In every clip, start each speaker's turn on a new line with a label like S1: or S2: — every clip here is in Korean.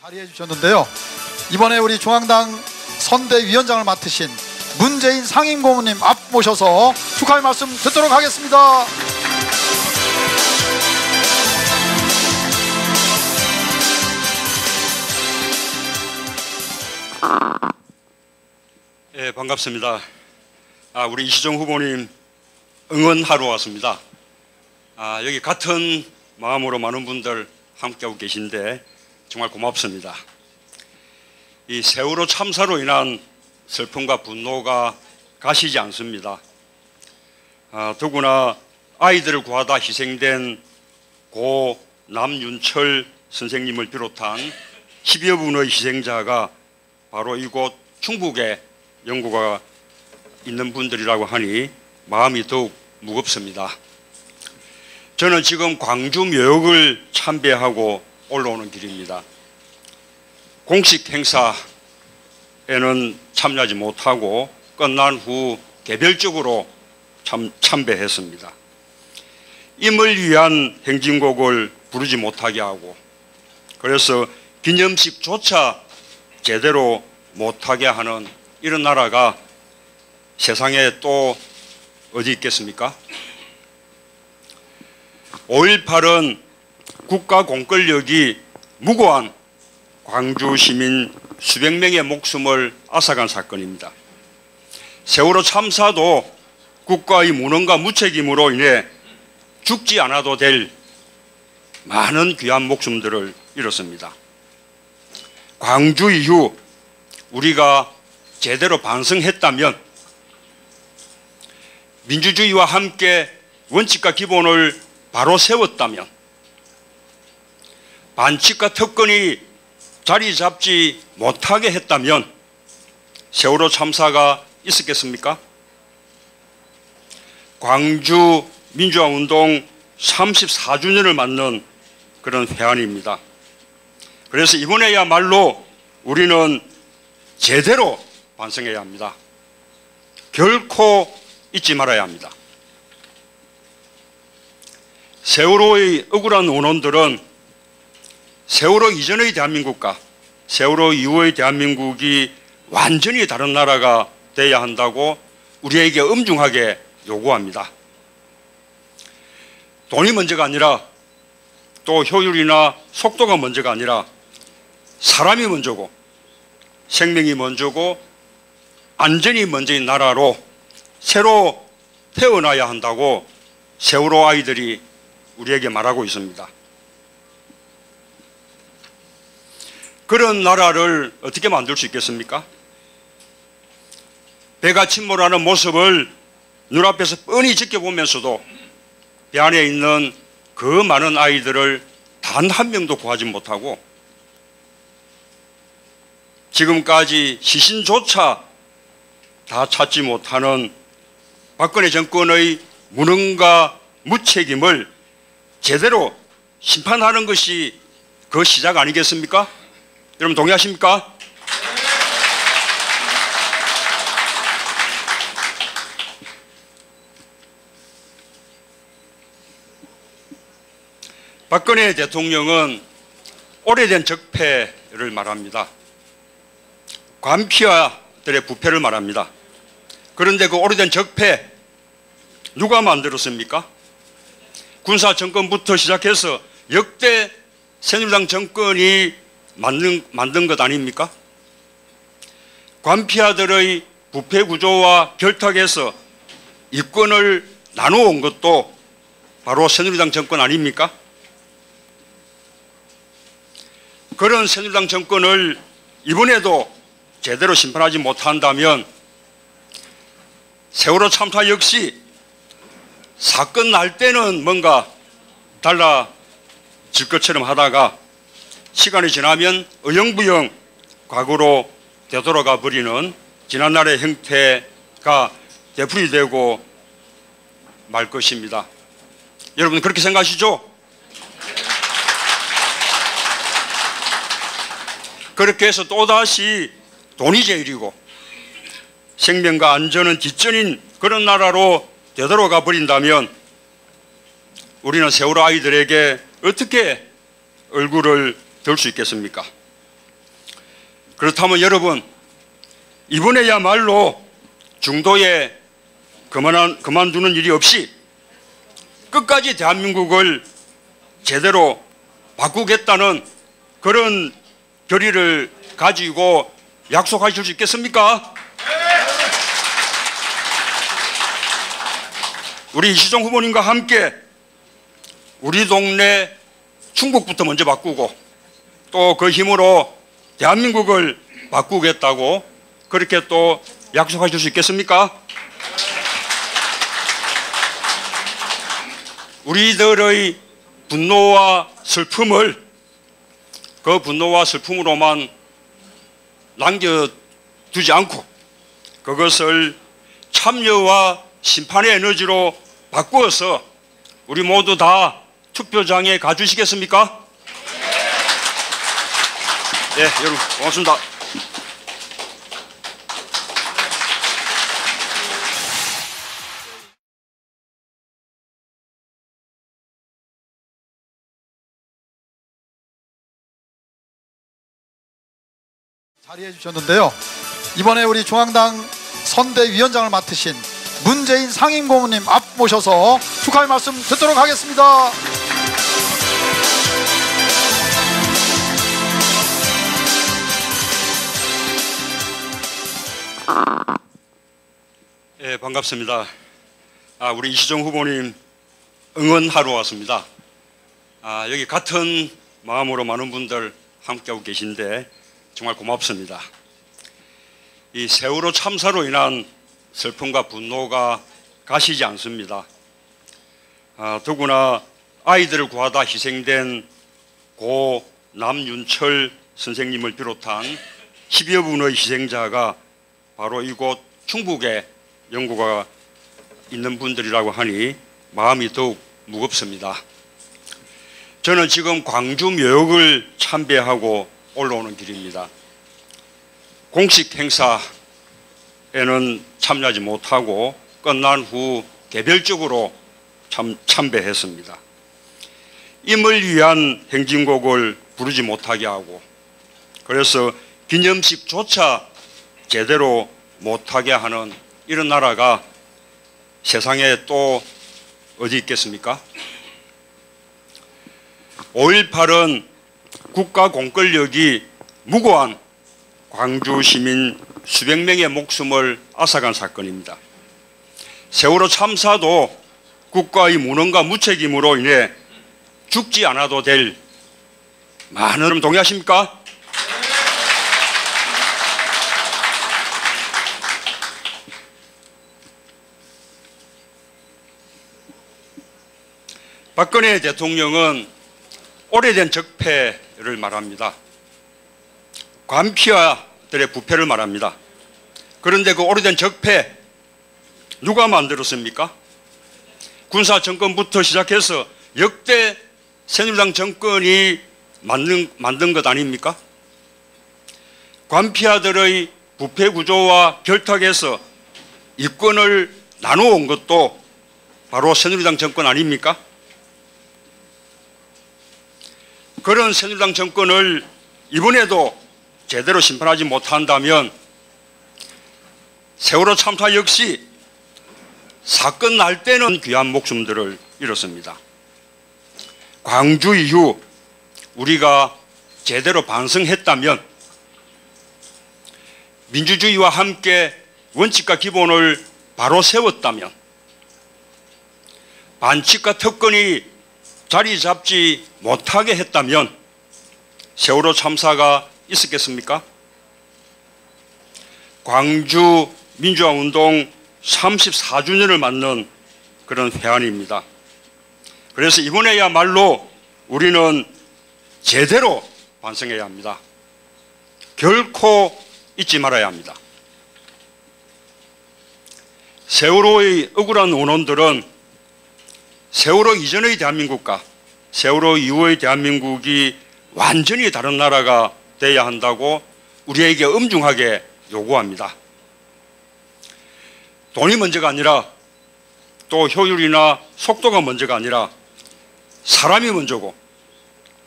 S1: 자리해 주셨는데요. 이번에 우리 중앙당 선대위원장을 맡으신 문재인 상임고문님 앞 모셔서 축하의 말씀 듣도록 하겠습니다.
S2: 예, 반갑습니다. 우리 이시정 후보님 응원하러 왔습니다. 여기 같은 마음으로 많은 분들 함께하고 계신데 정말 고맙습니다. 이 세월호 참사로 인한 슬픔과 분노가 가시지 않습니다. 더구나 아이들을 구하다 희생된 고 남윤철 선생님을 비롯한 10여 분의 희생자가 바로 이곳 충북에 연고가 있는 분들이라고 하니 마음이 더욱 무겁습니다. 저는 지금 광주 묘역을 참배하고 올라오는 길입니다. 공식 행사에는 참여하지 못하고 끝난 후 개별적으로 참배했습니다. 임을 위한 행진곡을 부르지 못하게 하고, 그래서 기념식조차 제대로 못하게 하는 이런 나라가 세상에 또 어디 있겠습니까? 5.18은 국가 공권력이 무고한 광주 시민 수백 명의 목숨을 앗아간 사건입니다. 세월호 참사도 국가의 무능과 무책임으로 인해 죽지 않아도 될 많은 귀한 목숨들을 잃었습니다. 광주 이후 우리가 제대로 반성했다면, 민주주의와 함께 원칙과 기본을 바로 세웠다면, 반칙과 특권이 자리 잡지 못하게 했다면 세월호 참사가 있었겠습니까? 광주 민주화운동 34주년을 맞는 그런 회안입니다. 그래서 이번에야말로 우리는 제대로 반성해야 합니다. 결코 잊지 말아야 합니다. 세월호의 억울한 원혼들은 세월호 이전의 대한민국과 세월호 이후의 대한민국이 완전히 다른 나라가 돼야 한다고 우리에게 엄중하게 요구합니다. 돈이 문제가 아니라, 또 효율이나 속도가 문제가 아니라 사람이 먼저고 생명이 먼저고 안전이 먼저인 나라로 새로 태어나야 한다고 세월호 아이들이 우리에게 말하고 있습니다. 그런 나라를 어떻게 만들 수 있겠습니까? 배가 침몰하는 모습을 눈앞에서 뻔히 지켜보면서도 배 안에 있는 그 많은 아이들을 단 한 명도 구하지 못하고 지금까지 시신조차 다 찾지 못하는 박근혜 정권의 무능과 무책임을 제대로 심판하는 것이 그 시작 아니겠습니까? 여러분 동의하십니까? 박근혜 대통령은 오래된 적폐를 말합니다. 관피아들의 부패를 말합니다. 그런데 그 오래된 적폐 누가 만들었습니까? 군사정권부터 시작해서 역대 새누리당 정권이 만든 것 아닙니까? 관피아들의 부패 구조와 결탁해서 이권을 나누어온 것도 바로 새누리당 정권 아닙니까? 그런 새누리당 정권을 이번에도 제대로 심판하지 못한다면 세월호 참사 역시 사건 날 때는 뭔가 달라질 것처럼 하다가 시간이 지나면 어영부영 과거로 되돌아가 버리는 지난날의 형태가 되풀이되고 말 것입니다. 여러분 그렇게 생각하시죠? 그렇게 해서 또다시 돈이 제일이고 생명과 안전은 뒷전인 그런 나라로 되돌아가 버린다면 우리는 세월호 아이들에게 어떻게 얼굴을 들 수 있겠습니까? 그렇다면 여러분, 이번에야말로 중도에 그만두는 일이 없이 끝까지 대한민국을 제대로 바꾸겠다는 그런 결의를 가지고 약속하실 수 있겠습니까? 우리 이시정 후보님과 함께 우리 동네 충북부터 먼저 바꾸고 또 그 힘으로 대한민국을 바꾸겠다고 그렇게 또 약속하실 수 있겠습니까? 우리들의 분노와 슬픔을 그 분노와 슬픔으로만 남겨두지 않고 그것을 참여와 심판의 에너지로 바꾸어서 우리 모두 다 투표장에 가주시겠습니까? 네, 여러분 고맙습니다.
S1: 자리해 주셨는데요. 이번에 우리 중앙당 선대위원장을 맡으신 문재인 상임고문님 앞 모셔서 축하의 말씀 듣도록 하겠습니다.
S2: 예, 반갑습니다. 우리 이시정 후보님 응원하러 왔습니다. 여기 같은 마음으로 많은 분들 함께하고 계신데 정말 고맙습니다. 이 세월호 참사로 인한 슬픔과 분노가 가시지 않습니다. 더구나 아이들을 구하다 희생된 고 남윤철 선생님을 비롯한 10여 분의 희생자가 바로 이곳 충북에 연고가 있는 분들이라고 하니 마음이 더욱 무겁습니다. 저는 지금 광주 묘역을 참배하고 올라오는 길입니다. 공식 행사에는 참여하지 못하고 끝난 후 개별적으로 참배했습니다. 임을 위한 행진곡을 부르지 못하게 하고 그래서 기념식조차 제대로 못하게 하는 이런 나라가 세상에 또 어디 있겠습니까? 5.18은 국가 공권력이 무고한 광주 시민 수백 명의 목숨을 앗아간 사건입니다. 세월호 참사도 국가의 무능과 무책임으로 인해 죽지 않아도 될 많은 여러분 동의하십니까? 박근혜 대통령은 오래된 적폐를 말합니다. 관피아들의 부패를 말합니다. 그런데 그 오래된 적폐 누가 만들었습니까? 군사 정권부터 시작해서 역대 새누리당 정권이 만든 것 아닙니까? 관피아들의 부패 구조와 결탁해서 이권을 나누어온 것도 바로 새누리당 정권 아닙니까? 그런 새누리당 정권을 이번에도 제대로 심판하지 못한다면 세월호 참사 역시 사건 날 때는 귀한 목숨들을 잃었습니다. 광주 이후 우리가 제대로 반성했다면 민주주의와 함께 원칙과 기본을 바로 세웠다면 반칙과 특권이 자리 잡지 못하게 했다면 세월호 참사가 있었겠습니까? 광주 민주화운동 34주년을 맞는 그런 회안입니다. 그래서 이번에야말로 우리는 제대로 반성해야 합니다. 결코 잊지 말아야 합니다. 세월호의 억울한 원혼들은 세월호 이전의 대한민국과 세월호 이후의 대한민국이 완전히 다른 나라가 돼야 한다고 우리에게 엄중하게 요구합니다. 돈이 문제가 아니라 또 효율이나 속도가 문제가 아니라 사람이 먼저고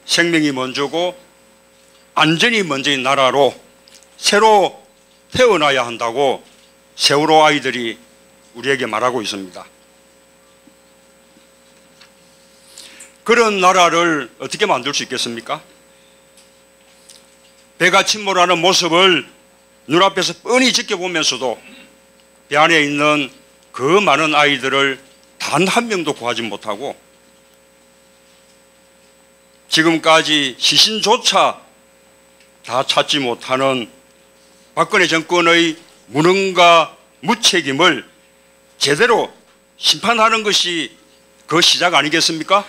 S2: 생명이 먼저고 안전이 먼저인 나라로 새로 태어나야 한다고 세월호 아이들이 우리에게 말하고 있습니다. 그런 나라를 어떻게 만들 수 있겠습니까? 배가 침몰하는 모습을 눈앞에서 뻔히 지켜보면서도 배 안에 있는 그 많은 아이들을 단 한 명도 구하지 못하고 지금까지 시신조차 다 찾지 못하는 박근혜 정권의 무능과 무책임을 제대로 심판하는 것이 그 시작 아니겠습니까?